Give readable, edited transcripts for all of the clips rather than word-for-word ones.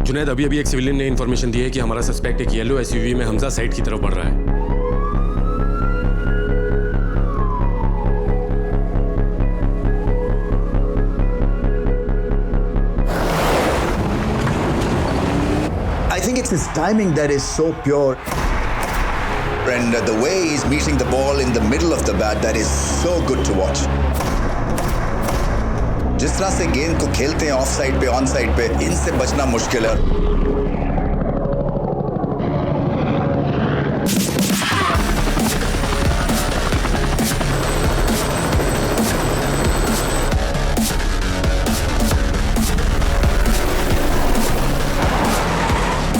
जुनैद, अभी अभी एक सिविलियन ने इन्फॉर्मेशन दी है कि हमारा सस्पेक्ट एक येलो एसयूवी में हमजा साइड की तरफ बढ़ रहा है। I think it's his timing that is so pure. And the way he's meeting the ball in the middle of the bat, that is so good to watch. जिस तरह से गेंद को खेलते हैं ऑफ साइड पे, ऑन साइड पे, इनसे बचना मुश्किल है।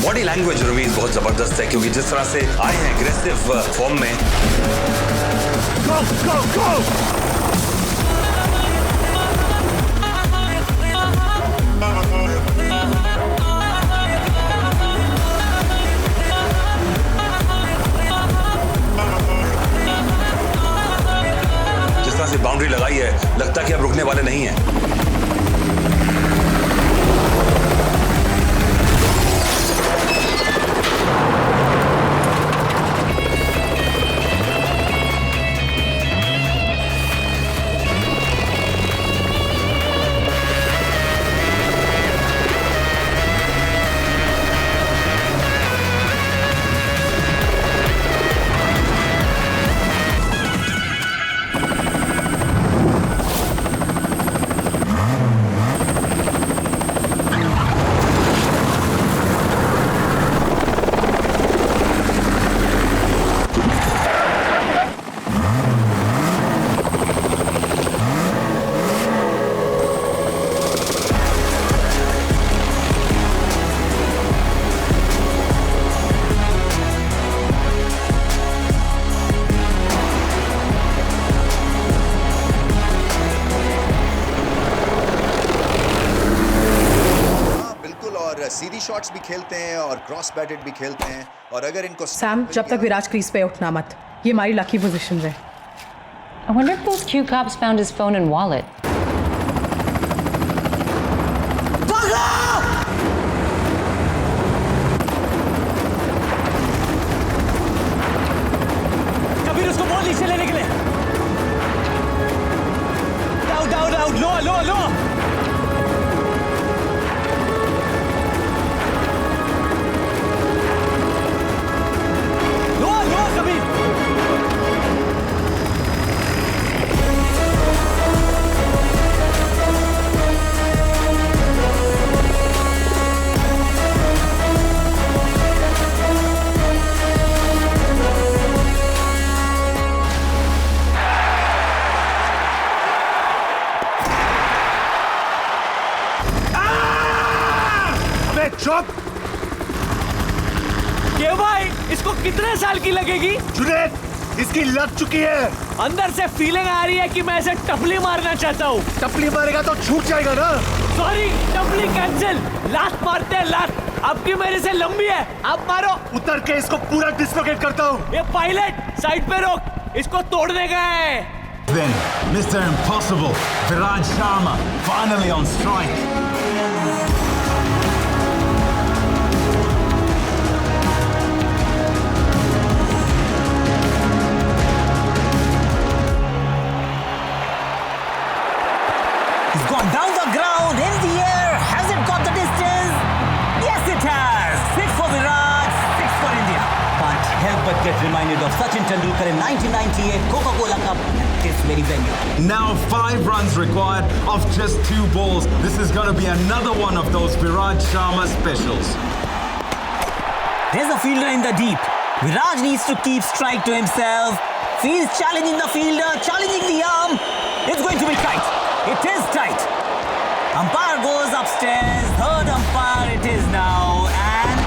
बॉडी लैंग्वेज रवीज बहुत जबरदस्त है, क्योंकि जिस तरह से आए हैं एग्रेसिव फॉर्म में। Go, go, go! जिस तरह से बाउंड्री लगाई है, लगता है कि अब रुकने वाले नहीं हैं। सीधी शॉट्स भी खेलते हैं और क्रॉस बैटेड भी खेलते हैं, और अगर इनको सैम, जब तक विराज क्रीज पे उठना मत, ये हमारी लकी पोजीशन है। I wonder if those Q cops found his phone and wallet. Kabir, उसको बॉल नीचे लेने के लिए। डाउन, डाउन, डाउन, लो, लो, लो। चुप! क्यों भाई, इसको कितने साल की लगेगी? जुनैद, इसकी लग चुकी है। अंदर से फीलिंग आ रही है कि मैं इसे टपली मारना चाहता हूँ। टपली मारेगा तो छूट जाएगा ना। Sorry, टपली cancel. लास्ट मारते हैं, लास्ट। आपकी मेरे से लंबी है, आप मारो। उतर के इसको पूरा डिस्लोकेट करता हूँ। ये पायलट, साइड पे रोक, इसको तोड़ने का है। Then, Mr. Impossible, Viraj Sharma, finally on strike. He's gone down the ground, in the air. Has it got the distance? Yes, it has. 6 for Virat, 6 for India. Can't help but get reminded of Sachin Tendulkar in 1998 Coca-Cola Cup at this very venue. Now 5 runs required off just 2 balls. This is going to be another one of those Viraj Sharma specials. There's a fielder in the deep. Viraj needs to keep strike to himself. Feels challenging the fielder, challenging the arm. It's going to be tight. It is tight. Umpire goes upstairs. Third umpire it is now. And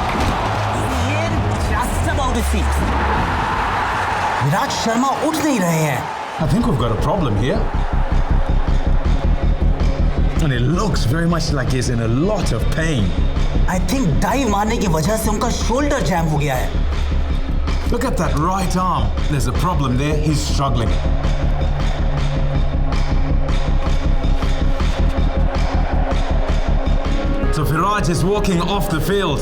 in just about his feet. Viraj Sharma उठ नहीं रहे हैं. I think we've got a problem here. And it looks very much like he's in a lot of pain. I think dive मारने की वजह से उनका shoulder jam हो गया है. Look at that right arm. There's a problem there. He's struggling. So Viraj is walking off the field.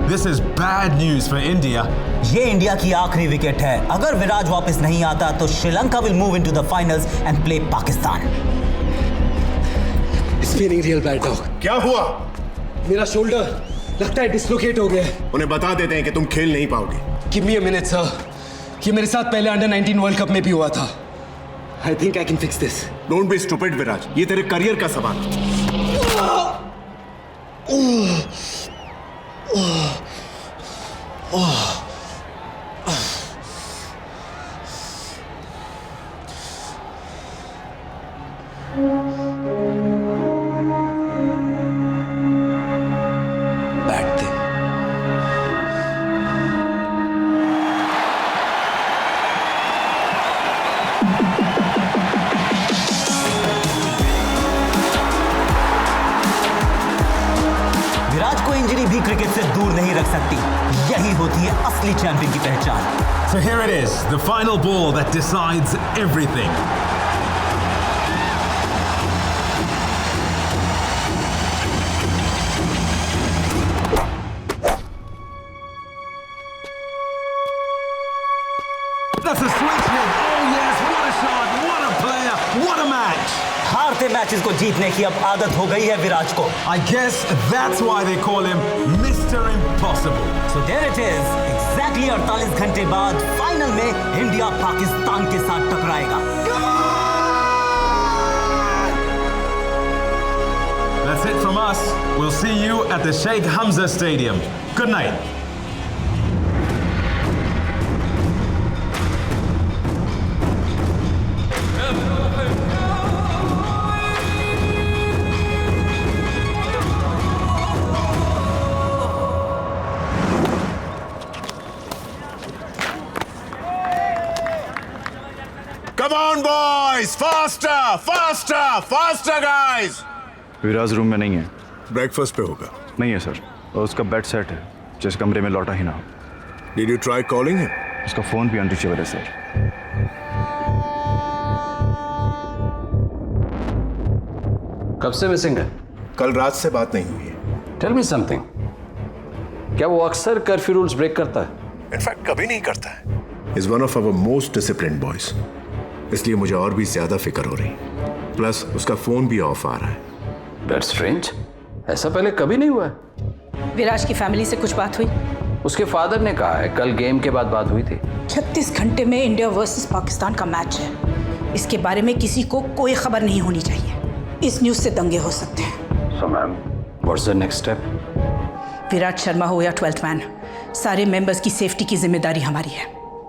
This is bad news for India. ये India की आखिरी विकेट है। अगर विराज वापस नहीं आता तो Sri Lanka will move into the finals and play Pakistan. It's feeling real bad, dog. क्या हुआ? मेरा शोल्डर लगता है डिसलोकेट हो गया है। उन्हें बता देते हैं कि तुम खेल नहीं पाओगे। Give me a minute, sir. ये मेरे साथ पहले अंडर-19 वर्ल्ड कप में भी हुआ था। I think I can fix this. Don't be stupid Viraj, ये तेरे करियर का सवाल है। बैठते। विराज को इंजरी भी क्रिकेट से दूर नहीं रख सकती। यही होती है असली चैंपियन की पहचान। So here it is, the final ball that decides everything. That's a switch hit. Oh yes, what a shot, what a player, what a match. हारते मैचेस को जीतने की अब आदत हो गई है विराज को। I guess that's why they call him Mr. Impossible. So there it is, exactly 48 घंटे बाद फाइनल में इंडिया पाकिस्तान के साथ टकराएगा। That's it from us. We'll see you at the Sheikh Hamza Stadium. Good night. Come on boys, faster, faster, faster guys. Viraj room में नहीं है। Breakfast पे होगा। नहीं है सर, और उसका बेड सेट है जिस कमरे में लौटा ही ना हो। Did you try calling him? उसका फोन भी अनरीचेबल है सर। कब से मिसिंग है? कल रात से बात नहीं हुई है। Tell me something. क्या वो अक्सर कर्फ्यू रूल्स ब्रेक करता है? इनफैक्ट कभी नहीं करता है। He's one of our most disciplined boys. इसलिए मुझे और भी ज्यादा फिक्र हो रही। प्लस उसका फोन भी ऑफ आ रहा है। That's strange. ऐसा पहले कभी नहीं हुआ है। विराज की फैमिली से कुछ बात हुई? उसके फादर ने कहा है कल गेम के बाद बात हुई थी। 36 घंटे में इंडिया वर्सेस पाकिस्तान का मैच है। इसके बारे में किसी को कोई खबर नहीं होनी चाहिए। इस न्यूज़ से दंगे हो सकते हैं। So ma'am, what's the next step? Virat Sharma हो या 12th मैन, सारे मेंबर्स की सेफ्टी की जिम्मेदारी हमारी है।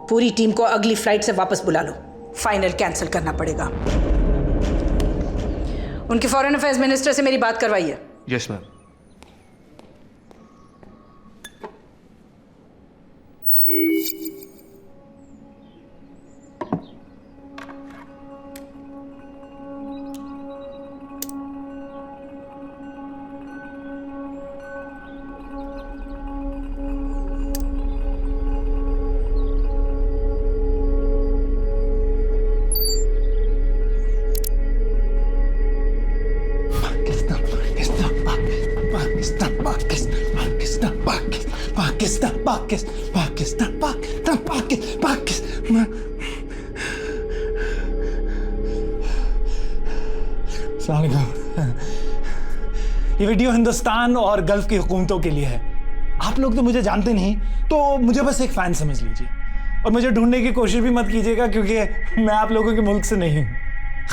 पूरी टीम को अगली फ्लाइट से वापस बुला लो। फाइनल कैंसिल करना पड़ेगा। उनके फॉरेन अफेयर्स मिनिस्टर से मेरी बात करवाइए। Yes ma'am. ये वीडियो हिंदुस्तान और गल्फ की हुकूमतों के लिए है। आप लोग तो मुझे जानते नहीं, तो मुझे बस एक फैन समझ लीजिए और मुझे ढूंढने की कोशिश भी मत कीजिएगा क्योंकि मैं आप लोगों के मुल्क से नहीं हूं।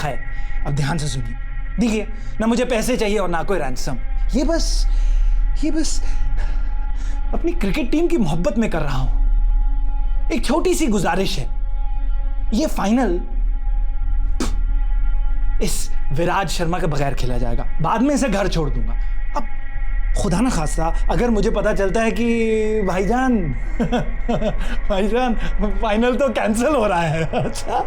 खैर, अब ध्यान से सुनिए। देखिए, ना मुझे पैसे चाहिए और ना कोई रैंसम। ये बस अपनी क्रिकेट टीम की मोहब्बत में कर रहा हूं। एक छोटी सी गुजारिश है, ये फाइनल इस विराज शर्मा के बगैर खेला जाएगा। बाद में इसे घर छोड़ दूंगा। अब खुदा ना खास्ता अगर मुझे पता चलता है कि भाईजान फाइनल तो कैंसिल हो रहा है। अच्छा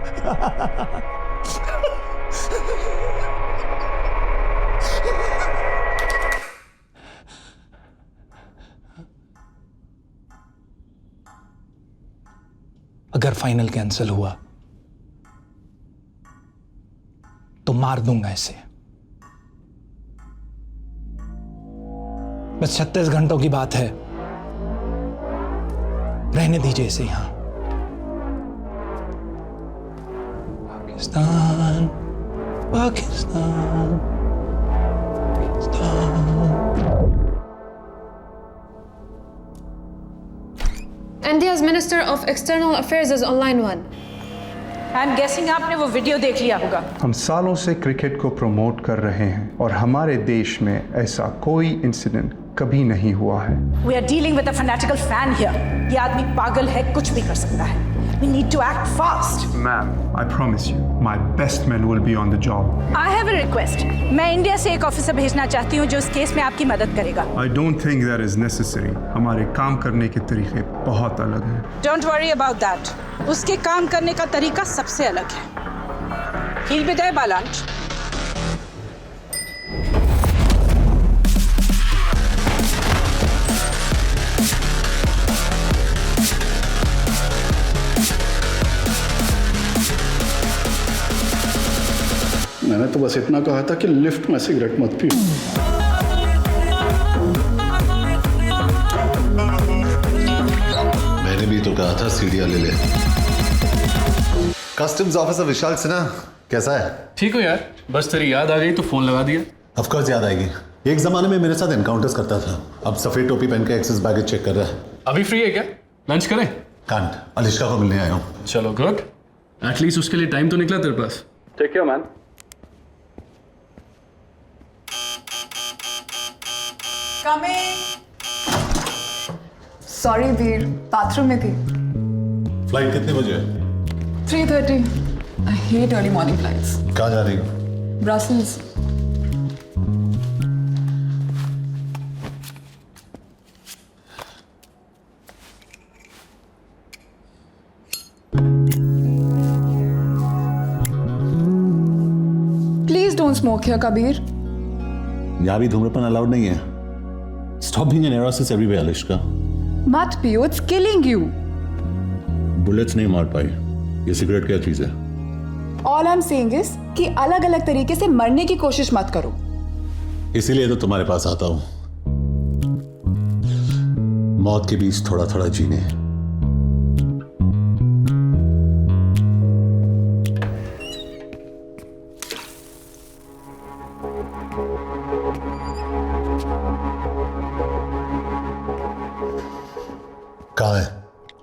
अगर फाइनल कैंसिल हुआ तो मार दूंगा इसे। बस 36 घंटों की बात है, रहने दीजिए इसे यहां। Pakistan, Pakistan, India's Minister of External Affairs is online one. I'm guessing आपने वो वीडियो देख लिया होगा। हम सालों से क्रिकेट को प्रमोट कर रहे हैं और हमारे देश में ऐसा कोई इंसिडेंट कभी नहीं हुआ है। We are dealing with a fanatical fan here. ये आदमी पागल है, कुछ भी कर सकता है। We need to act fast. Ma'am, I promise you, my best men will be on the job. I have a request. मैं इंडिया से एक ऑफिसर भेजना चाहती हूँ जो इस केस में आपकी मदद करेगा। I don't think that is necessary. हमारे काम करने के तरीके बहुत अलग हैं। Don't worry about that. उसके काम करने का तरीका सबसे अलग है। He'll be there by lunch. मैंने तो बस इतना कहा था कि लिफ्ट में सिगरेट मत पियो। मैंने भी तो कहा था सीढ़ियां ले ले। कस्टम्स ऑफिसर विशाल सिन्हा कैसा है? ठीक हो यार, बस तेरी याद आ गई तो फोन लगा दिया। ऑफ कोर्स याद आएगी। एक जमाने में मेरे साथ एनकाउंटर्स करता था, अब सफेद टोपी पहन के एक्सेस बैगेज चेक कर रहा है। अभी फ्री है क्या? लंच करें? कांट, अलिश्का को मिलने आया हूँ। चलो गुड, एटलीस्ट उसके लिए टाइम तो निकला तेरे पास। Take care man. Sorry Veer, bathroom में थी। फ्लाइट कितने बजे है? 3:30. I hate early morning flights. कहाँ जा रही हो? Brussels. Please don't smoke here, Kabir. यहाँ भी धूम्रपान अलाउड नहीं है। Stop being an neurosis everywhere, अलिश्का। मत पियो, it's killing you. बुलेट्स नहीं मार पाई। ये सिगरेट क्या चीज है? All I'm saying is कि अलग अलग तरीके से मरने की कोशिश मत करो। इसीलिए तो तुम्हारे पास आता हूं, मौत के बीच थोड़ा थोड़ा जीने। कहाँ है?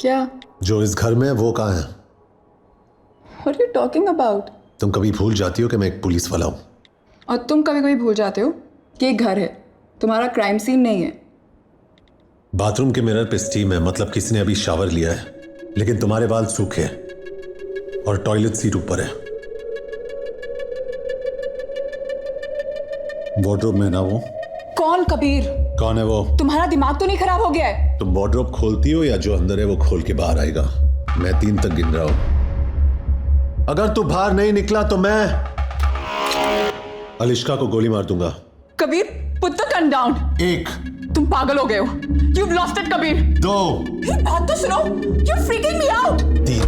क्या? जो इस घर में है वो कहाँ है? What are you talking about? तुम कभी भूल जाती हो कि मैं एक पुलिस वाला हूं। और तुम कभी कभी भूल जाते हो कि एक घर है, तुम्हारा क्राइम सीन नहीं है। बाथरूम के मिरर पे स्टीम है, मतलब किसी ने अभी शावर लिया है, लेकिन तुम्हारे बाल सूखे और टॉयलेट सीट ऊपर है। वार्डरोब में ना वो। कौन कबीर? कौन है वो? तुम्हारा दिमाग तो नहीं खराब हो गया है? तुम वार्डरोब खोलती हो या जो अंदर है वो खोल के बाहर आएगा? मैं 3 तक गिन रहा हूं। अगर तू बाहर नहीं निकला तो मैं अलिश्का को गोली मार दूंगा। Kabir, put the gun down. 1 तुम पागल हो गए हो। You've lost it, Kabir. 2 बात तो सुनो। You're freaking me out. 3